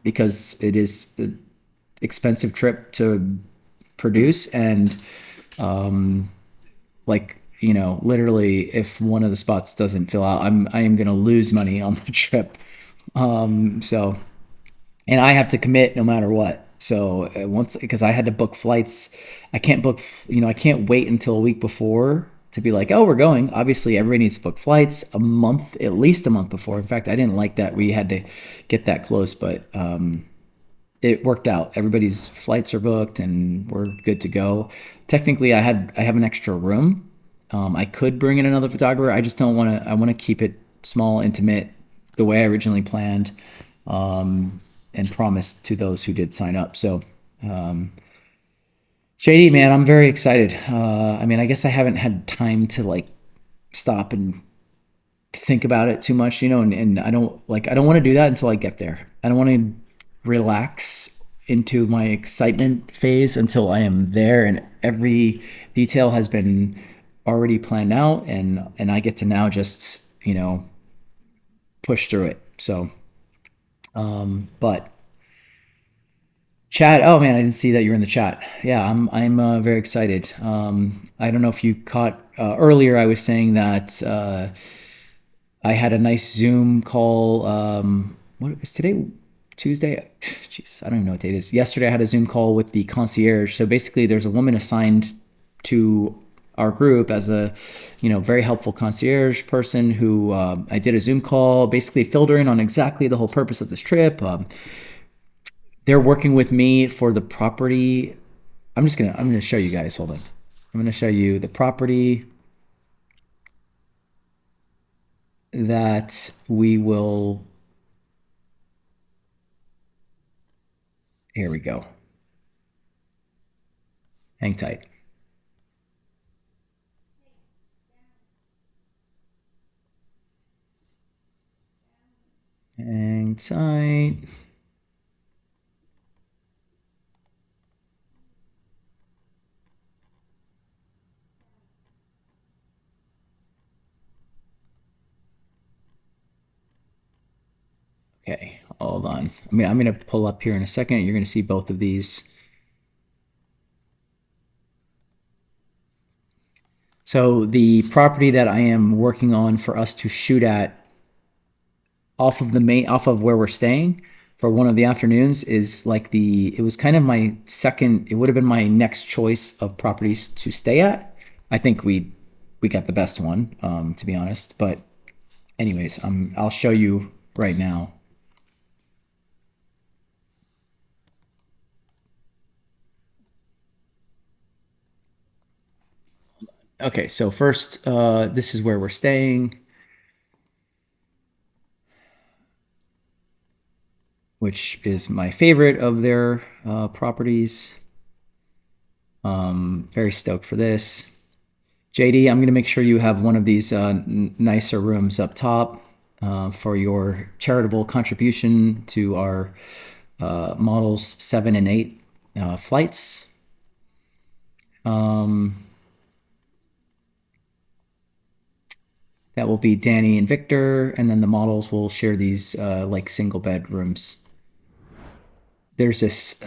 because it is an expensive trip to produce. And like, literally if one of the spots doesn't fill out, I am going to lose money on the trip. So and I have to commit no matter what. So once, because I had to book flights, I can't book, I can't wait until a week before to be like, oh, we're going. Obviously, everybody needs to book flights a month, at least a month before. In fact, I didn't like that we had to get that close, but it worked out. Everybody's flights are booked and we're good to go. Technically, I have an extra room. I could bring in another photographer. I just don't want to. I want to keep it small, intimate, the way I originally planned, and promised to those who did sign up. So, JD, man, I'm very excited. I mean, I guess I haven't had time to like stop and think about it too much, and I don't want to do that until I get there. I don't want to relax into my excitement phase until I am there and every detail has been already planned out and I get to now just, push through it. So, but chat, oh man, I didn't see that you're in the chat. Yeah, I'm very excited. I don't know if you caught earlier I was saying that I had a nice Zoom call. What was today? Tuesday? Jeez, I don't even know what date it is. Yesterday, I had a Zoom call with the concierge. So basically, there's a woman assigned to our group as a, very helpful concierge person who I did a Zoom call, basically filled her in on exactly the whole purpose of this trip. They're working with me for the property. I'm gonna show you guys. Hold on. I'm gonna show you the property that we will. Here we go. Hang tight. Hang tight. Okay, hold on. I mean, I'm going to pull up here in a second. You're going to see both of these. So the property that I am working on for us to shoot at off of where we're staying for one of the afternoons is like it was kind of my second, it would have been my next choice of properties to stay at. I think we got the best one, to be honest. But anyways, I'll show you right now. Okay, so first, this is where we're staying. which is my favorite of their properties. Very stoked for this. JD, I'm going to make sure you have one of these nicer rooms up top for your charitable contribution to our models 7 and 8 flights. That will be Danny and Victor, and then the models will share these like single bed rooms. There's this.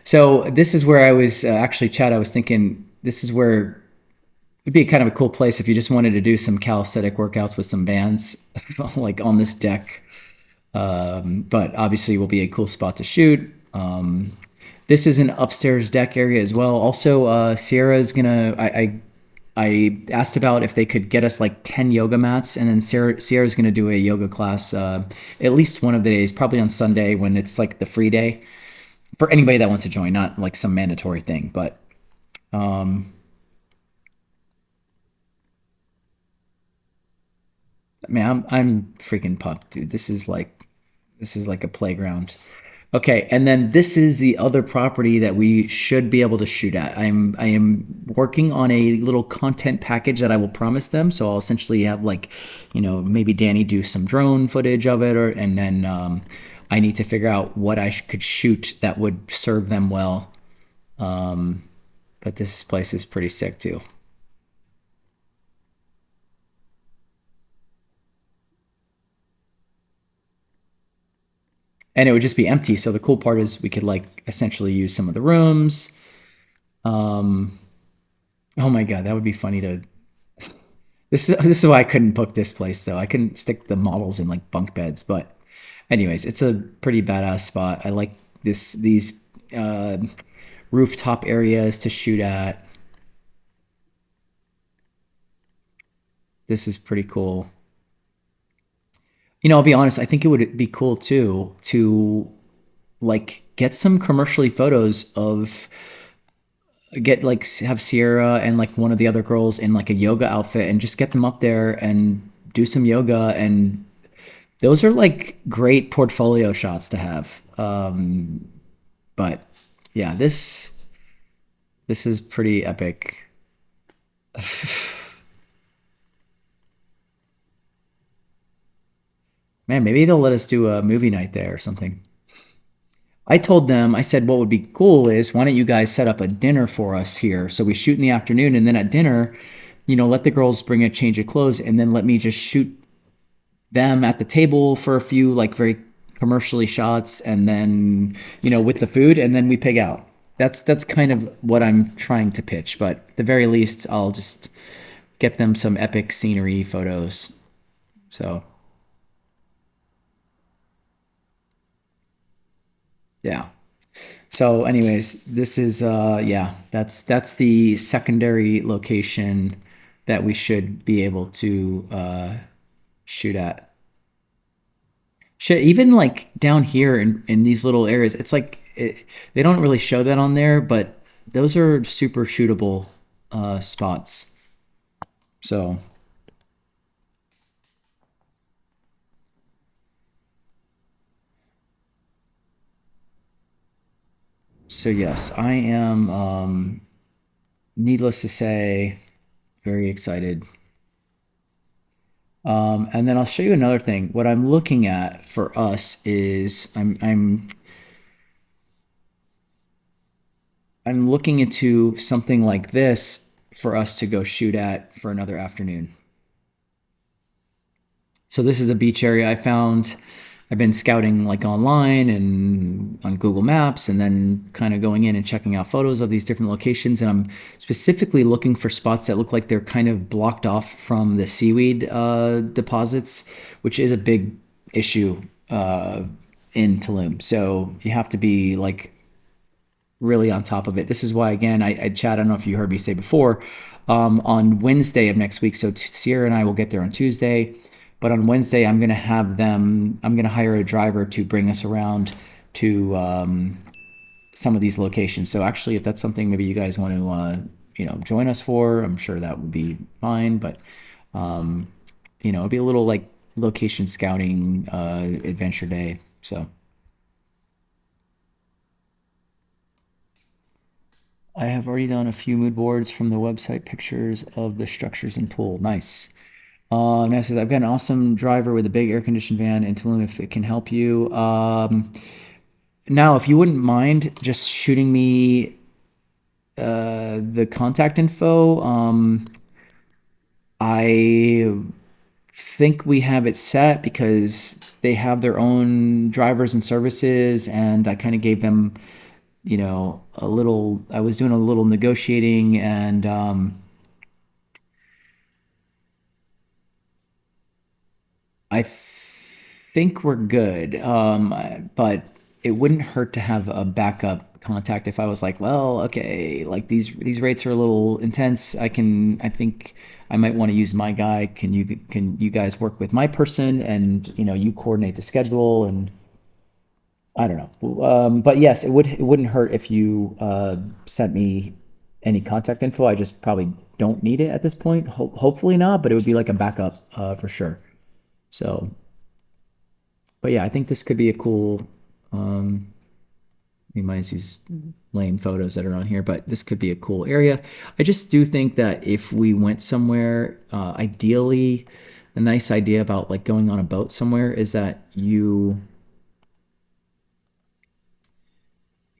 So this is where I was actually, Chad. I was thinking this is where it'd be kind of a cool place if you just wanted to do some calisthenic workouts with some bands, like on this deck. But obviously, will be a cool spot to shoot. This is an upstairs deck area as well. Also, Sierra is gonna. I asked about if they could get us like 10 yoga mats, and then Sierra's going to do a yoga class at least one of the days, probably on Sunday when it's like the free day for anybody that wants to join, not like some mandatory thing. But man, I'm freaking pumped, dude. This is like a playground. Okay, and then this is the other property that we should be able to shoot at. I am working on a little content package that I will promise them. So I'll essentially have like, maybe Danny do some drone footage of it, and then I need to figure out what I could shoot that would serve them well. But this place is pretty sick too. And it would just be empty. So the cool part is we could like essentially use some of the rooms. Um, oh my god, that would be funny to. This is why I couldn't book this place though. I couldn't stick the models in like bunk beds. But anyways, it's a pretty badass spot. I like these uh, rooftop areas to shoot at. This is pretty cool. I'll be honest. I think it would be cool too to like get some commercially photos of get like have Sierra and like one of the other girls in like a yoga outfit and just get them up there and do some yoga, and those are like great portfolio shots to have. But yeah, this is pretty epic. Man, maybe they'll let us do a movie night there or something. I told them, I said, what would be cool is why don't you guys set up a dinner for us here? So we shoot in the afternoon, and then at dinner, let the girls bring a change of clothes, and then let me just shoot them at the table for a few like very commercially shots, and then, with the food, and then we pig out. That's kind of what I'm trying to pitch, but at the very least, I'll just get them some epic scenery photos. So, yeah. So, anyways, this is yeah, that's the secondary location that we should be able to shoot at. Shit, even like down here in these little areas, it's like they don't really show that on there, but those are super shootable spots. So, so yes, I am needless to say very excited. And then I'll show you another thing. What I'm looking at for us is I'm looking into something like this for us to go shoot at for another afternoon. So this is a beach area I found. I've been scouting like online and on Google Maps, and then kind of going in and checking out photos of these different locations. And I'm specifically looking for spots that look like they're kind of blocked off from the seaweed deposits, which is a big issue in Tulum. So you have to be like really on top of it. This is why, again, Chad, I don't know if you heard me say before, on Wednesday of next week. So Sierra and I will get there on Tuesday. But on Wednesday, I'm going to hire a driver to bring us around to some of these locations. So actually, if that's something maybe you guys want to, join us for, I'm sure that would be fine. But, it'll be a little like location scouting adventure day. So I have already done a few mood boards from the website pictures of the structures and pool. Nice. Now it says, I've got an awesome driver with a big air conditioned van in Tulum if it can help you. Now, if you wouldn't mind just shooting me the contact info, I think we have it set because they have their own drivers and services, and I kind of gave them, a little. I was doing a little negotiating, and I think we're good. But it wouldn't hurt to have a backup contact if I was like, well, okay, like these rates are a little intense. I think I might want to use my guy. Can you guys work with my person, and you coordinate the schedule, and I don't know. But yes, it wouldn't hurt if you sent me any contact info. I just probably don't need it at this point. Hopefully not, but it would be like a backup for sure. So, but yeah, I think this could be a cool. You might see these lame photos that are on here, but this could be a cool area. I just do think that if we went somewhere, ideally, the nice idea about like going on a boat somewhere is that you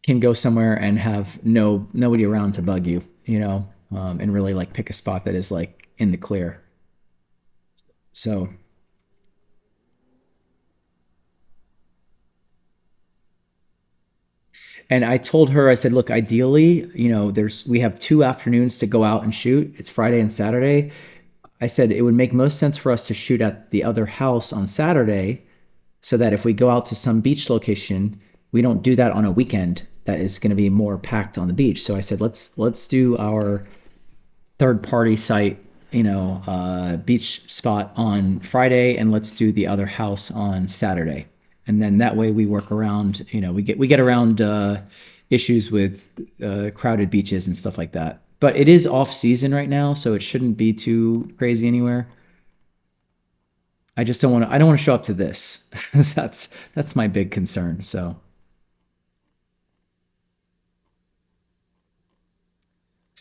can go somewhere and have nobody around to bug you, and really like pick a spot that is like in the clear. So, and I told her, I said, look, ideally, we have 2 afternoons to go out and shoot. It's Friday and Saturday. I said it would make most sense for us to shoot at the other house on Saturday so that if we go out to some beach location, we don't do that on a weekend that is going to be more packed on the beach. So I said, let's do our third party site, beach spot on Friday, and let's do the other house on Saturday. And then that way we work around, we get around issues with crowded beaches and stuff like that. But it is off season right now, so it shouldn't be too crazy anywhere. I just don't want to. I don't want to show up to this. that's my big concern. So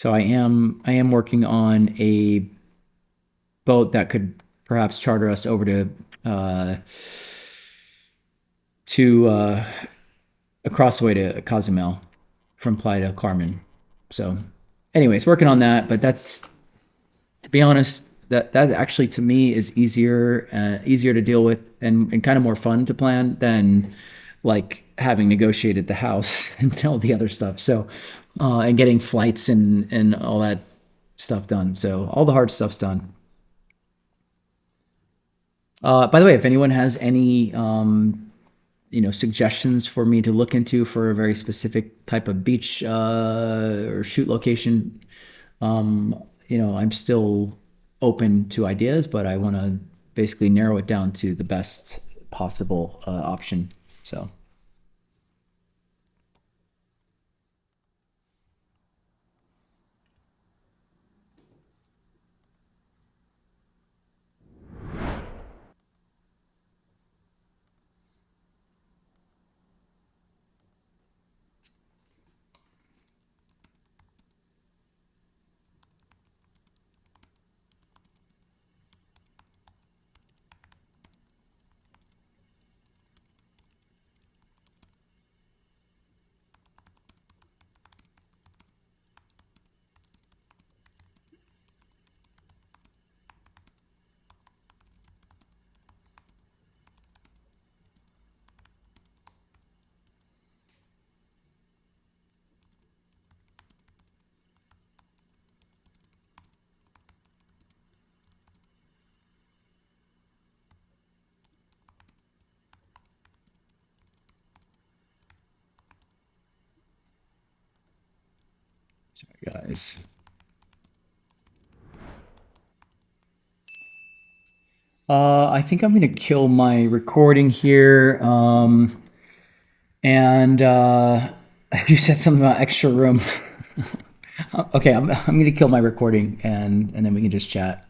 I am working on a boat that could perhaps charter us over to across the way to Cozumel from Playa del Carmen. So, anyways, working on that. But that's, to be honest, that actually to me is easier to deal with, and kind of more fun to plan than like having negotiated the house and all the other stuff. So, and getting flights and all that stuff done. So all the hard stuff's done. By the way, if anyone has any suggestions for me to look into for a very specific type of beach or shoot location, I'm still open to ideas, but I want to basically narrow it down to the best possible option. So, sorry guys. I think I'm gonna kill my recording here. And you said something about extra room. Okay, I'm gonna kill my recording, and then we can just chat.